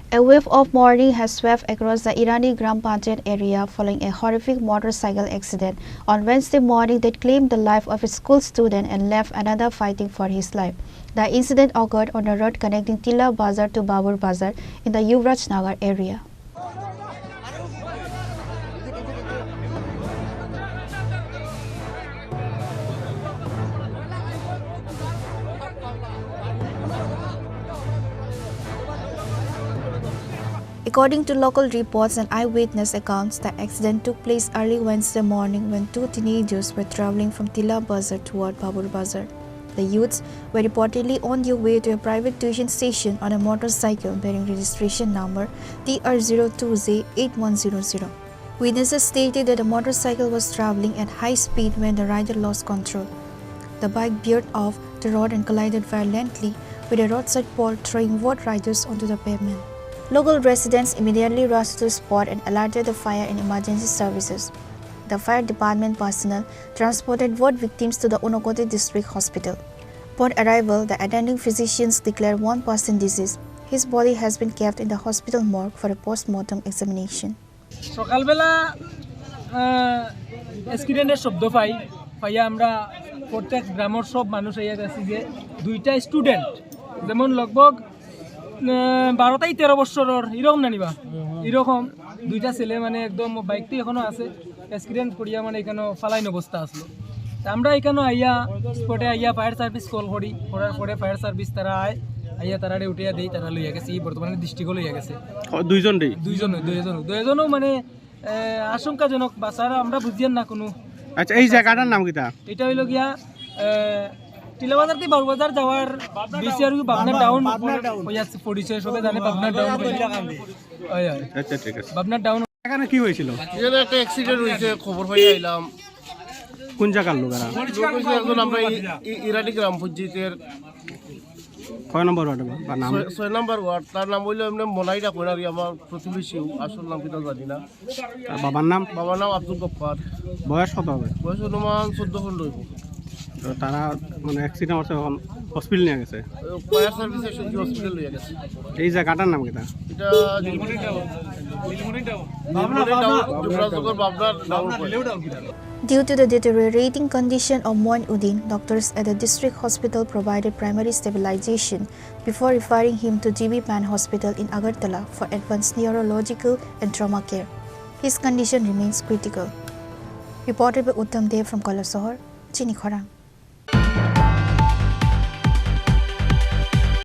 A wave of mourning has swept across the Irani Gram Panchayat area following a horrific motorcycle accident on Wednesday morning that claimed the life of a school student and left another fighting for his life. The incident occurred on the road connecting Tila Bazar to Babur Bazar in the Yuvraj Nagar area. According to local reports and eyewitness accounts, the accident took place early Wednesday morning when two teenagers were traveling from Tila Bazar toward Babur Bazar. The youths were reportedly on their way to a private tuition station on a motorcycle bearing registration number TR02Z8100. Witnesses stated that the motorcycle was traveling at high speed when the rider lost control. The bike veered off the road and collided violently with a roadside pole, throwing both riders onto the pavement. Local residents immediately rushed to the spot and alerted the fire and emergency services. The fire department personnel transported both victims to the Unakoti District Hospital. Upon arrival, the attending physicians declared one person deceased. His body has been kept in the hospital morgue for a post-mortem examination. সকালবেলা স্টুডেন্টের শব্দ পাইয়া আমরা প্রত্যেক গ্রামের সব মানুষ আইয়া দেখছি যে দুইটা স্টুডেন্ট যেমন লগভগ 12-13 বছরের এরকম নানিবা এরকম দুইটা ছেলে মানে একদম বাইকটি এখনো আছে অ্যাক্সিডেন্ট করিয়া মানে এখানে ফালাইন অবস্থা আসলো আমরা এখানে আইয়া স্পটে আইয়া ফায়ার সার্ভিস কল করার পরে ফায়ার সার্ভিস তারা আইয়া তারারে উঠিয়া দেই তারা লইয়া গেছে বর্তমানে ডিস্ট্রিক্টও লইয়া গেছে দুইজনও মানে আশঙ্কাজনক বাসারা আমরা বুঝিয়ান না কোনো। আচ্ছা এই জায়গাটার নাম কিটা? এটা হইল গিয়া টিলাবাজার থেকে বাবুবাজার যাওয়ার বিসিআর পাবনা ডাউন হইয়াছে পরিচয় সবাই জানে পাবনা ডাউন আচ্ছা ঠিক আছে পাবনা ডাউন। এখানে কি হয়েছিল? এখানে একটা অ্যাক্সিডেন্ট হয়েছে খবর পাই আইলাম। কোন জায়গার লোকেরা? একজন আমরা ইরানি গ্রাম পঞ্চায়েতের 6 নম্বর ওয়ার্ড বা নাম 6 নম্বর ওয়ার্ড তার নাম হইলো এমনি মনাইরা কইনারি আমার প্রতিবেশী আসল নাম কিটা জানি না। বাবার নাম আব্দুল গফফার। বয়স কত হবে? বয়স অনুমান 14 খন্ড হইব। তো তারা মানে অ্যাক্সিডেন্ট হচ্ছে এখন হসপিটাল নিয়ে গেছে ফায়ার সার্ভিস এসে হসপিটাল নিয়ে গেছে। এই জায়গাটার নাম কিটা? এটা নীলমণি টাউন বাবনার down. Due to the deteriorating condition of Moinuddin, doctors at the district hospital provided primary stabilization before referring him to GB Pan Hospital in Agartala for advanced neurological and trauma care. His condition remains critical. Reported by Uttam Dev from Kolasahar, Chini Khorang.